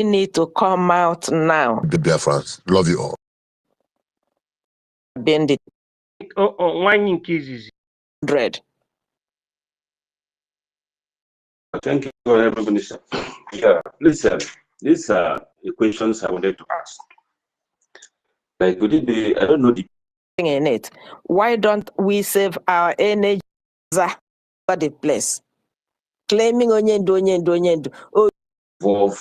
need to come out now. The Biafrans, love you all. Bend it. One in cases. Dread. Thank you, Honorable Minister. Yeah, listen, these are the questions I wanted to ask. Like, would it be, I don't know the in it. Why don't we save our energy for the place? Claiming onyendu. Oh, involved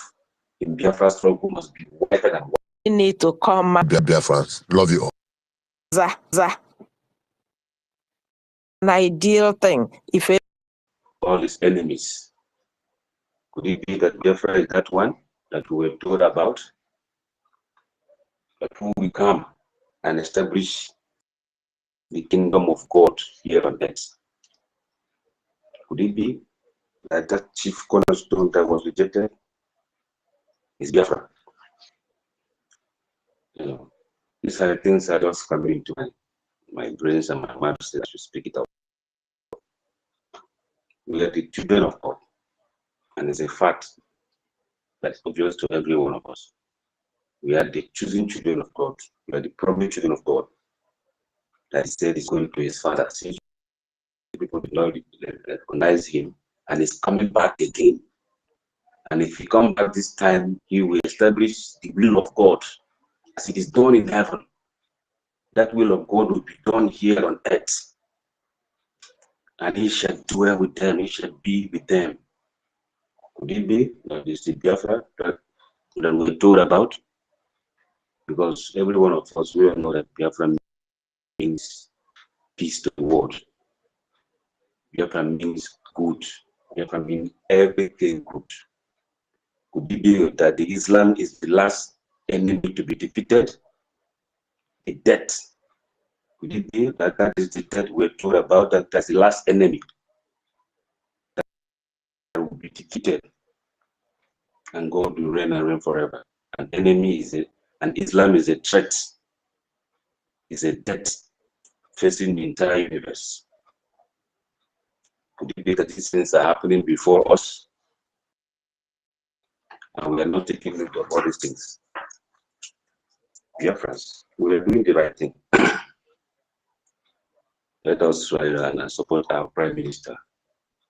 in Biafra struggle must be wider than what we need to come out. Biafrans, love you all. An ideal thing. If all his enemies. Could it be that Biafra is that one that we were told about? But who will come and establish the kingdom of God here on earth? Could it be that that chief cornerstone that was rejected is Biafra? You know, these are the things that are just coming into my brains and my mind as you speak it out. We are the children of God, and it's a fact that's obvious to every one of us. We are the chosen children of God. We are the promised children of God. That he said is going to his father. Since people do not recognize him, and he's coming back again. And if he comes back this time, he will establish the will of God as it is done in heaven. That will of God will be done here on earth. And he shall dwell with them, he shall be with them. Could it be that this is the Biafra that we're told about? Because every one of us, we all know that Biafra means peace to the world. Biafra means good. Biafra means everything good. Could it be that the Islam is the last enemy to be defeated? The death. Could it be that that is the death we're told about, that that's the last enemy that will be defeated, and God will reign and reign forever? An enemy is and Islam is a threat, is a death facing the entire universe. Could it be that these things are happening before us, and we are not taking note of all these things? Dear friends, we are doing the right thing. Let us try and support our Prime Minister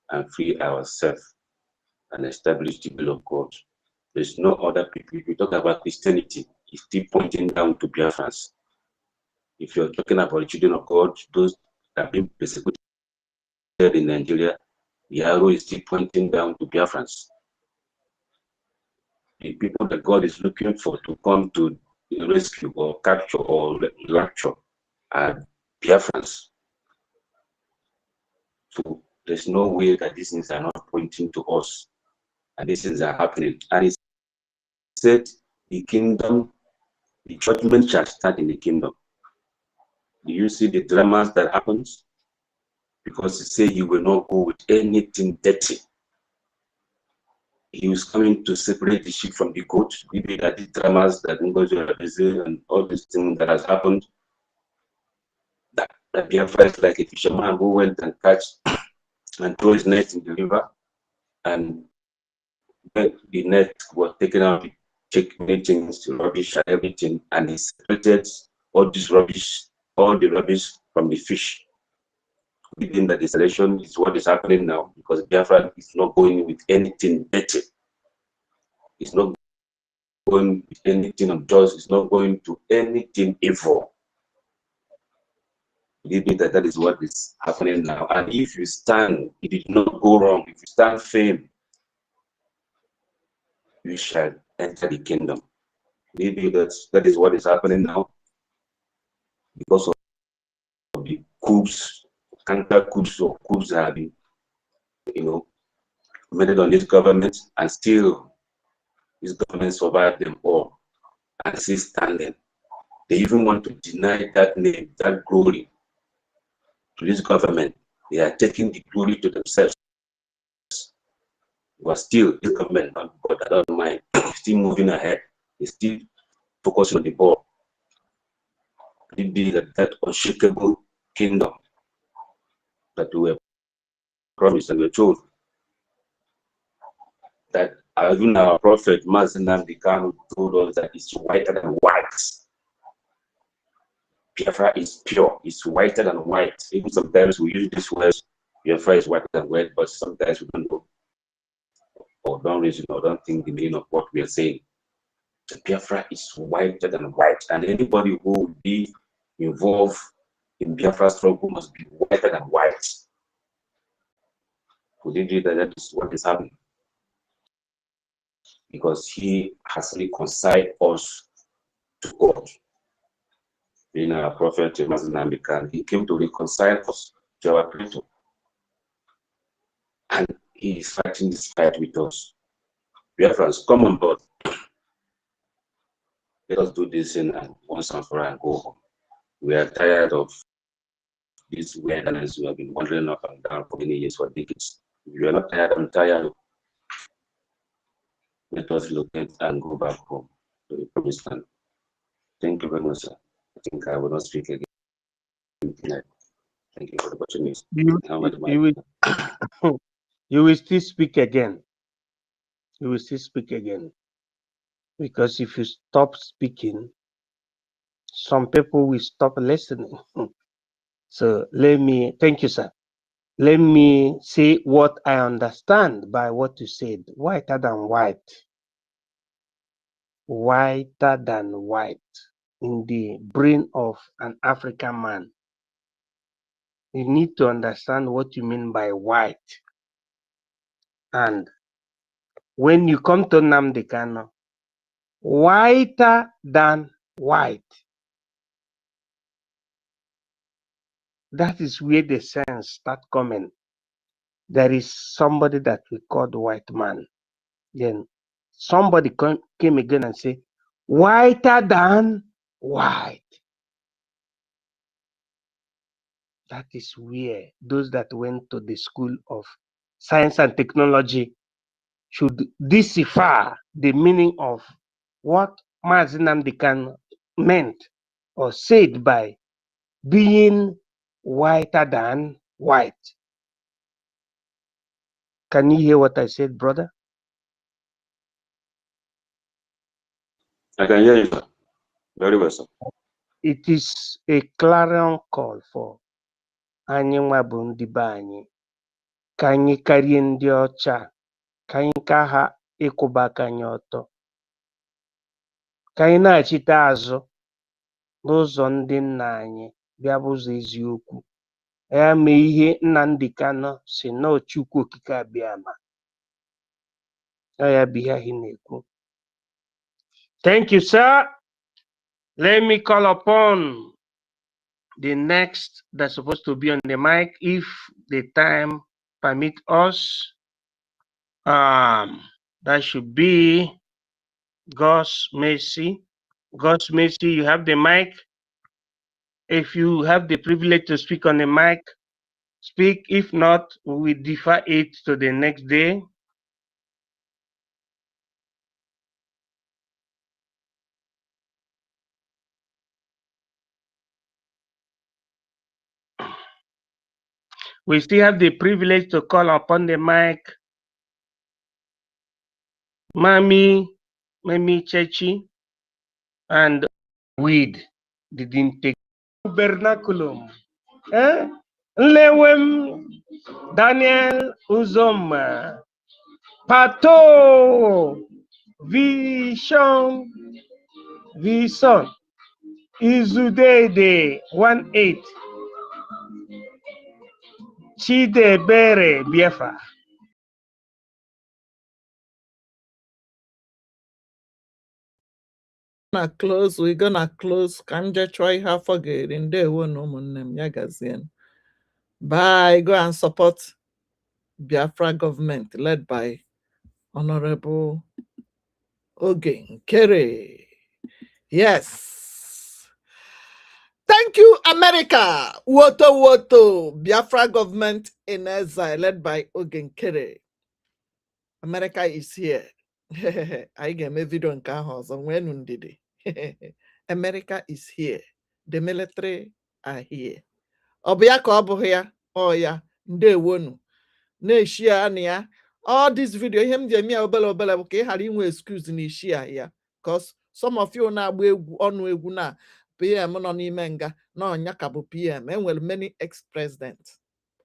and free ourselves and establish the will of God. There's no other people. If you talk about Christianity, it's still pointing down to Biafrans. If you're talking about the children of God, those that have been persecuted in Nigeria, the arrow is still pointing down to Biafrans. The people that God is looking for to come to rescue or capture or rapture are Biafrans. So there's no way that these things are not pointing to us, and these things are happening. And he said, the kingdom, the judgment shall start in the kingdom. Do you see the dramas that happens? Because he said he will not go with anything dirty. He was coming to separate the sheep from the goat. Maybe that the dramas that and all these things that has happened, that Biafra is like a fisherman who went and catch and throw his net in the river, and when the net was taken out, he checked many things, rubbish and everything, and he separated all this rubbish, all the rubbish from the fish. Within that installation is what is happening now, because Biafra is not going with anything dirty. It's not going with anything unjust. It's not going to anything evil. Believe me that that is what is happening now. And if you stand, it did not go wrong. If you stand firm, you shall enter the kingdom. Believe me that is what is happening now, because of the coups, counter coups or coups that have been, made on this government, and still this government survived them all and still standing. They even want to deny that name, that glory to this government. They are taking the glory to themselves. But still, this government, God, I don't mind, still moving ahead. They still focusing on the ball. It be that unshakable kingdom that we were promised and we were told, that Even our prophet NNAMDI KANU told us that it's whiter than white. Biafra is pure, it's whiter than white. Even sometimes we use this word, Biafra is whiter than white, but sometimes we don't know or don't reason or don't think the meaning of what we are saying. Biafra is whiter than white, and anybody who will be involved in Biafra struggle must be whiter than white. We did read that is what is happening. Because he has reconciled us to God. Being our prophet, he came to reconcile us to our Creator. And he is fighting this fight with us. Biafrans, come on board. Let us do this thing and once and for all and go home. We are tired of this wilderness we have been wandering up and down for many years, for decades. If you are not tired, I'm tired. Let us locate and go back home to the promised land. Thank you very much, sir. I think I will not speak again tonight. Thank you for the opportunity. You will still speak again. You will still speak again. Because if you stop speaking, some people will stop listening. So thank you, sir. Let me say what I understand by what you said. Whiter than white. Whiter than white in the brain of an African man. You need to understand what you mean by white. And when you come to NNAMDI KANU, whiter than white. That is where the sense start coming. There is somebody that we call the white man. Then somebody came again and said, whiter than white. That is where those that went to the school of science and technology should decipher the meaning of what NNAMDI KANU meant or said by being whiter than white. Can you hear what I said, brother? I can hear you, sir. Very well, sir. It is a clarion call for anyị nwa bụ ndị be anyị ka anyị karịa ndị ọcha, ka anyị ka ha ịkwụba aka anyị ọtọ, ka anyị na-achite azụ n'ụzọ ndị nna anyị bịa bụ ụzọ eziokwu. Ya mee ihe NNAMDI KANU si na Chukwu okike abịa ama. Ya bụ ihe anyị na-ekwu. Thank you, sir. Let me call upon the next that's supposed to be on the mic, if the time permit us. That should be God's Mercy. God's Mercy, you have the mic. If you have the privilege to speak on the mic, speak. If not, we defer it to the next day. We still have the privilege to call upon the mic Mami Chechi and Weed didn't take vernaculum. Lewem Daniel Uzoma Pato Vision Izudede 18 Chidebere Biafra. We're gonna close. Can just try half again in there one woman Yagazian. Bye. Go and support Biafra government led by Honorable NKERE. Yes. Thank you, America. Woto. Biafra government in exile led by NKERE. America is here. I get my video in house and when did it? America is here. The military are here. Obiako obu here. Oh yeah. Nde wonu. Ne shia ania. all this video him je me obele okay had inwe excuse ni share here because some of you na agba egwu onu egwu na PM no n'ime nga na onya ka bụ PM enwere many ex-president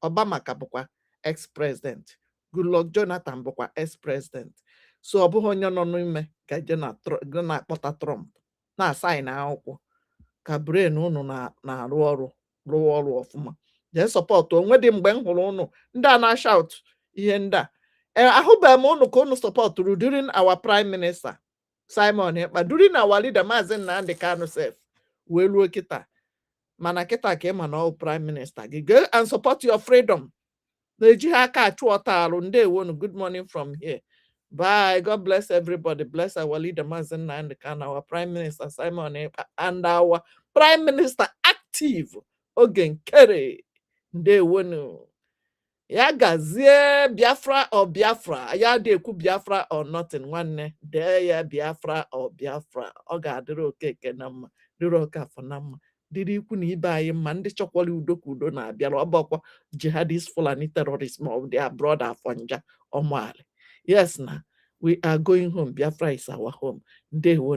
Obama ka bụkwa ex-president Goodluck Jonathan bụkwa ex-president so ọ bụghị onye nọ n'ime ka je na akpọta Trump na assign akwụkwọ ka brain unu na-arụ ọrụ rụọ ọrụ ọfụma jee support onwe dị mgbe m hụrụ unu ndị a na shout ihe ndị a ahụbeghị m unu ka unu sọpọtụrụ during our prime minister Simon Ekpa during our leader Maazị Nnamdi Kanu sef wee luo kịta mana kịta ka ịma na ọ prime minister gị go and support your freedom na-eji ha aka achụ ọta alụ ndewonu good morning from here bye God bless everybody bless our leader Maazị Nnamdi Kanu our prime minister Simon Ekpa and our prime minister active Oge Nkere ndewonu ya gazie Biafra or Biafra ya dị ekwu Biafra or nothing nwanne dee ya Biafra or Biafra ọ ga-adịrị Okeke na mma dịrị Okafọ na mma dịrị ikwu na ibe anyị mma ndị chọkwara udo ka udo na-abịara ọbọkwa jihadist Fulani terrorism of their brother Afonja Omoali yes na we are going home Biafra is our home ndewo